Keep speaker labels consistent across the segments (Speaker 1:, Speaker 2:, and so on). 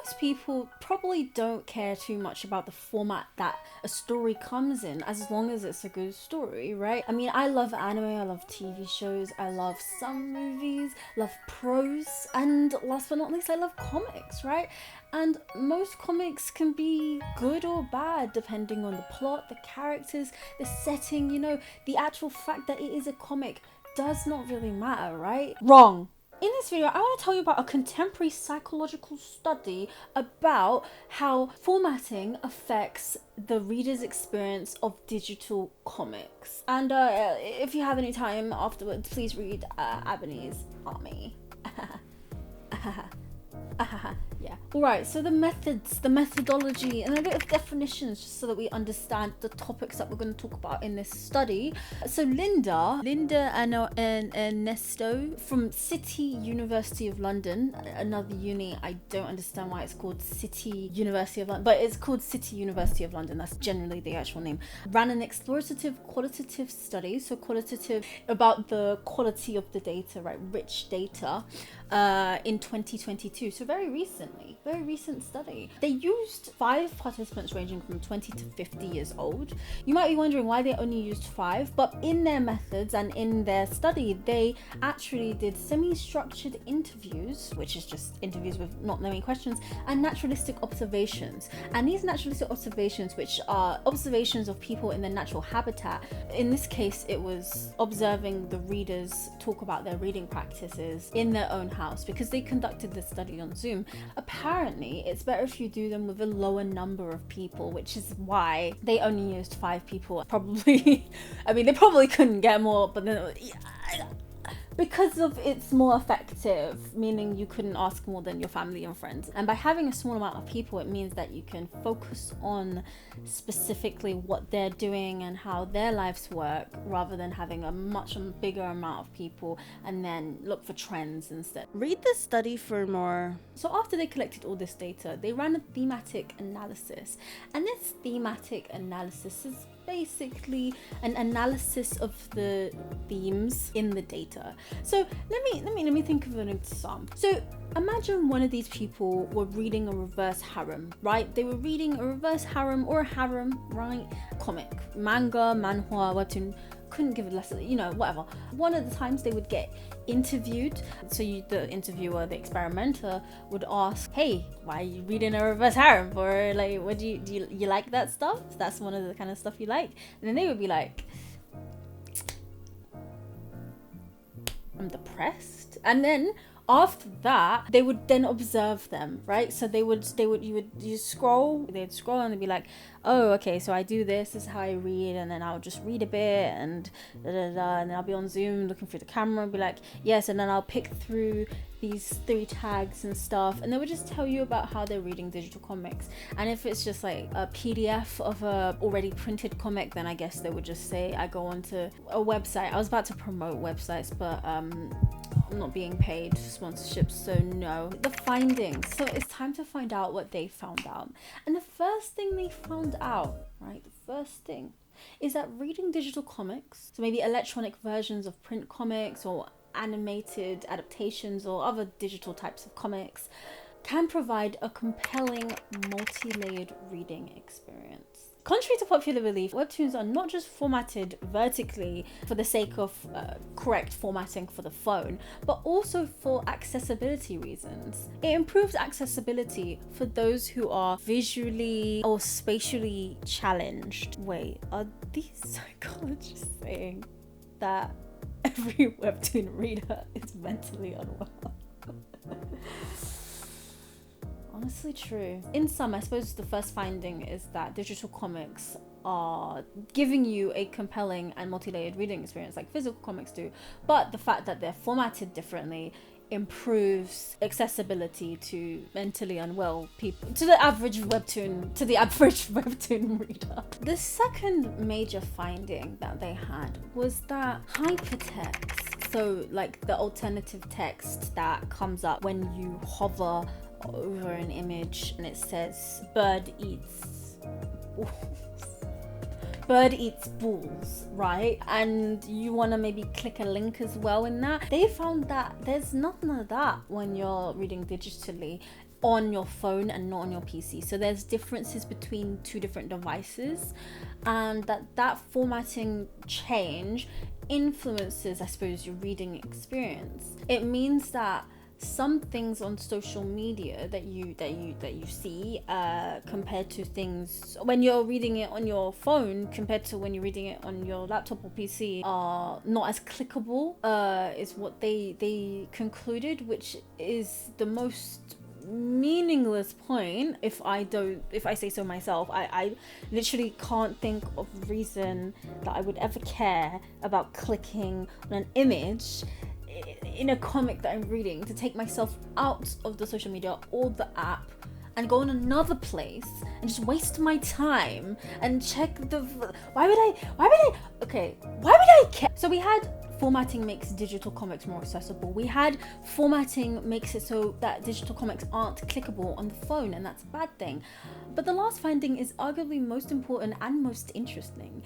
Speaker 1: most people probably don't care too much about the format that a story comes in, as long as it's a good story, right? I mean, I love anime, I love TV shows, I love some movies, love prose, and last but not least, I love comics, right? And most comics can be good or bad depending on the plot, the characters, the setting, you know, the actual fact that it is a comic does not really matter, right? Wrong. In this video, I want to tell you about a contemporary psychological study about how formatting affects the reader's experience of digital comics. And if you have any time afterwards, please read ABENI'S Army. Yeah. Alright, so the methods, the methodology, and a bit of definitions just so that we understand the topics that we're going to talk about in this study. So Linda and Ernesto from City University of London, another uni, I don't understand why it's called City University of London, but it's called City University of London, that's generally the actual name, ran an explorative qualitative study, so qualitative about the quality of the data, right, rich data, in 2022, so very recent study. They used 5 participants ranging from 20 to 50 years old. You might be wondering why they only used 5, but in their methods and in their study, they actually did semi-structured interviews, which is just interviews with not knowing questions, and naturalistic observations. And these naturalistic observations, which are observations of people in their natural habitat, in this case, it was observing the readers talk about their reading practices in their own house, because they conducted this study on Zoom. Apparently, it's better if you do them with a lower number of people, which is why they only used 5 people. Probably, I mean, they probably couldn't get more, but then because of it's more effective, meaning you couldn't ask more than your family and friends. And by having a small amount of people, it means that you can focus on specifically what they're doing and how their lives work, rather than having a much bigger amount of people and then look for trends instead. Read the study for more. So after they collected all this data, they ran a thematic analysis. And this thematic analysis is basically an analysis of the themes in the data. So let me think of an example. So imagine one of these people were reading a reverse harem, right? They were reading a reverse harem or a harem, right? Comic, manga, manhwa, webtoon. Couldn't give a lesson, you know, whatever. One of the times they would get interviewed, so the interviewer, the experimenter, would ask, hey, why are you reading a reverse harem? Or like, what do you like that stuff? That's one of the kind of stuff you like. And then they would be like, I'm depressed. And then after that, they would then observe them, right? So you scroll, they'd scroll and they'd be like, oh, okay, so I do this is how I read, and then I'll just read a bit and and then I'll be on Zoom looking through the camera and be like, yes, and then I'll pick through these 3 tags and stuff, and they would just tell you about how they're reading digital comics. And if it's just like a PDF of a already printed comic, then I guess they would just say, I go onto a website. I was about to promote websites, but I'm not being paid sponsorships, so no. The findings. So it's time to find out what they found out. And the first thing they found out, right, the first thing is that reading digital comics, so maybe electronic versions of print comics or animated adaptations or other digital types of comics, can provide a compelling multi-layered reading experience. Contrary to popular belief, webtoons are not just formatted vertically for the sake of correct formatting for the phone, but also for accessibility reasons. It improves accessibility for those who are visually or spatially challenged. Wait, are these psychologists saying that every webtoon reader is mentally unwell? Honestly true. In sum, I suppose the first finding is that digital comics are giving you a compelling and multi-layered reading experience like physical comics do, but the fact that they're formatted differently improves accessibility to mentally unwell people, to the average webtoon reader. The second major finding that they had was that hypertext, so like the alternative text that comes up when you hover over an image and it says bird eats balls, right? And you want to maybe click a link as well in that. They found that there's nothing of that when you're reading digitally. on your phone and not on your PC. So there's differences between two different devices, and that formatting change influences, I suppose, your reading experience. It means that some things on social media that you see compared to things when you're reading it on your phone compared to when you're reading it on your laptop or PC are not as clickable, is what they concluded, which is the most meaningless point. If I say so myself, I literally can't think of a reason that I would ever care about clicking on an image in a comic that I'm reading to take myself out of the social media or the app and go in another place and just waste my time and check the why would I care? So we had formatting makes digital comics more accessible. We had formatting makes it so that digital comics aren't clickable on the phone, and that's a bad thing. But the last finding is arguably most important and most interesting.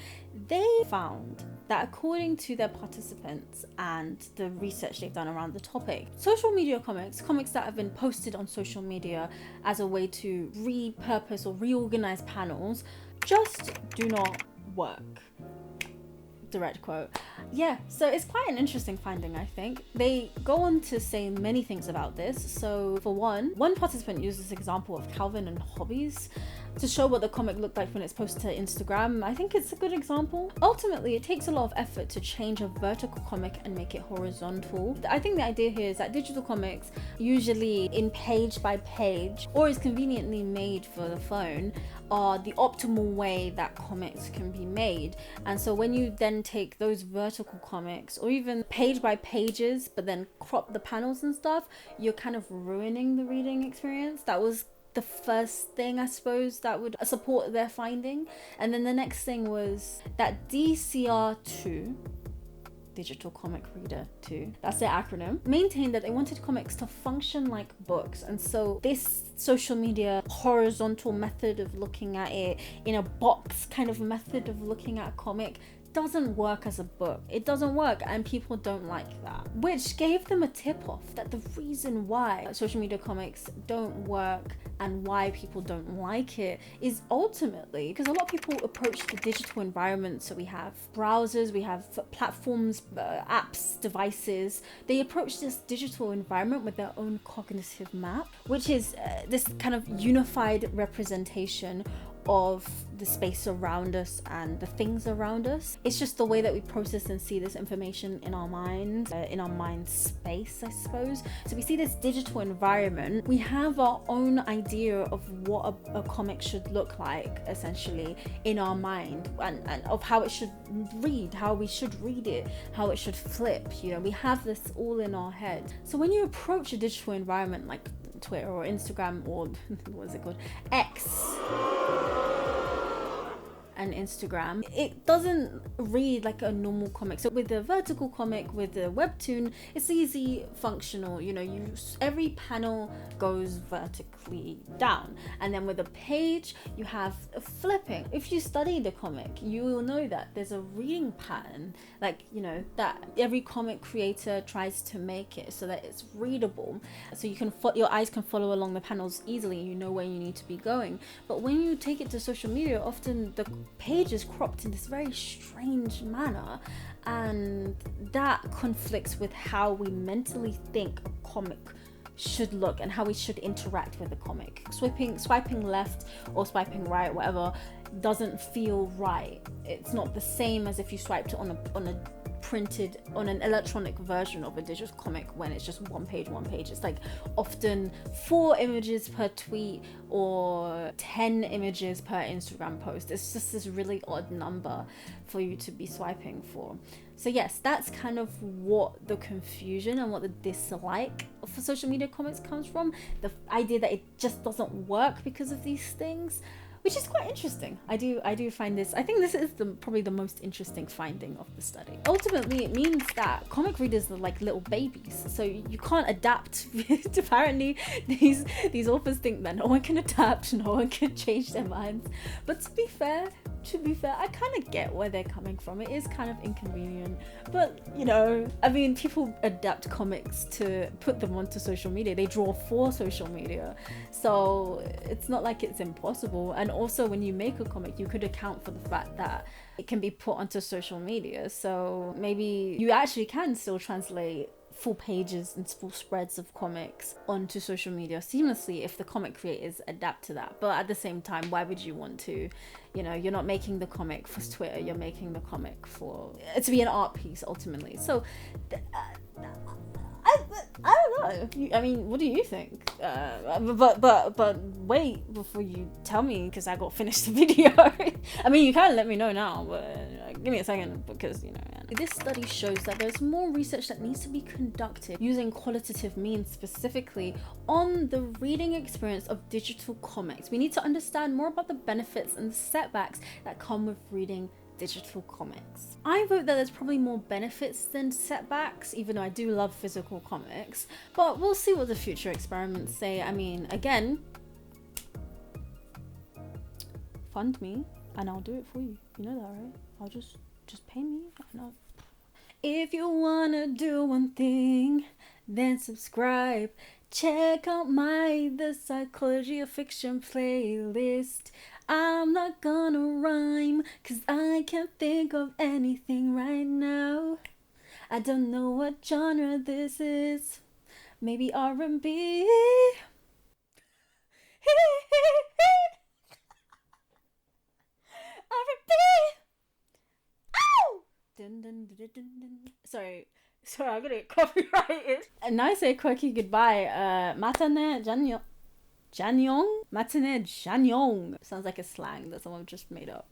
Speaker 1: They found that according to their participants and the research they've done around the topic, social media comics that have been posted on social media as a way to repurpose or reorganize panels, just do not work. Direct quote. Yeah, so it's quite an interesting finding, I think. They go on to say many things about this. So for one participant used this example of Calvin and Hobbies to show what the comic looked like when it's posted to Instagram. I think it's a good example. Ultimately, it takes a lot of effort to change a vertical comic and make it horizontal. I think the idea here is that digital comics, usually in page by page or is conveniently made for the phone, are the optimal way that comics can be made. And so when you then take those vertical comics or even page by pages but then crop the panels and stuff, you're kind of ruining the reading experience. That was the first thing, I suppose, that would support their finding. And then the next thing was that DCR2, Digital Comic Reader 2, that's their acronym, maintained that they wanted comics to function like books. And so this social media horizontal method of looking at it, in a box kind of method of looking at a comic, doesn't work as a book. It doesn't work, and people don't like that, which gave them a tip off that the reason why social media comics don't work and why people don't like it is ultimately because a lot of people approach the digital environment. So we have browsers, we have platforms, apps, devices. They approach this digital environment with their own cognitive map, which is this kind of unified representation of the space around us and the things around us. It's just the way that we process and see this information in our minds, in our mind space, I suppose. So we see this digital environment. We have our own idea of what a comic should look like, essentially, in our mind, and of how it should read, how we should read it, how it should flip. You know, we have this all in our head. So when you approach a digital environment like Twitter or Instagram or what is it called, X and Instagram, it doesn't read like a normal comic. So with the vertical comic, with the webtoon, it's easy, functional, you know, every panel goes vertically down, and then with a page you have flipping. If you study the comic, you will know that there's a reading pattern, like, you know, that every comic creator tries to make it so that it's readable, so you can your eyes can follow along the panels easily, you know where you need to be going. But when you take it to social media, often the page is cropped in this very strange manner, and that conflicts with how we mentally think a comic should look and how we should interact with the comic. Swiping left or swiping right, whatever, doesn't feel right. It's not the same as if you swiped it on an electronic version of a digital comic when it's just one page. It's like often 4 images per tweet or 10 images per Instagram post. It's just this really odd number for you to be swiping for. So yes, that's kind of what the confusion and what the dislike for social media comics comes from. The idea that it just doesn't work because of these things, which is quite interesting. I do find this, I think this is probably the most interesting finding of the study. Ultimately, it means that comic readers are like little babies, so you can't adapt. Apparently, these authors think that no one can adapt, no one can change their minds. But to be fair, to be fair, I kind of get where they're coming from. It is kind of inconvenient, but you know, I mean, people adapt comics to put them onto social media. They draw for social media, so it's not like it's impossible. And also, when you make a comic, you could account for the fact that it can be put onto social media, so maybe you actually can still translate full pages and full spreads of comics onto social media seamlessly if the comic creators adapt to that. But at the same time, why would you want to, you know, you're not making the comic for Twitter, you're making the comic for to be an art piece ultimately. So I don't know. I mean, what do you think? But wait before you tell me, because I got finished the video. I mean, you can let me know now, but give me a second, because you know. This study shows that there's more research that needs to be conducted using qualitative means, specifically on the reading experience of digital comics. We need to understand more about the benefits and the setbacks that come with reading digital comics. I vote that there's probably more benefits than setbacks, even though I do love physical comics, but we'll see what the future experiments say. I mean, again, fund me and I'll do it for you. You know that, right? I'll just pay me and I'll... If you wanna do one thing, then subscribe. Check out my The Psychology of Fiction playlist. I'm not gonna rhyme, cause I can't think of anything right now. I don't know what genre this is. Maybe R&B. R&B. Ow! Dun, dun, dun, dun, dun. Sorry, I'm gonna get copyrighted. And I say quirky goodbye. Matane Janyong. Janyong? Matane Janyong. Sounds like a slang that someone just made up.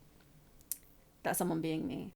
Speaker 1: That's someone being me.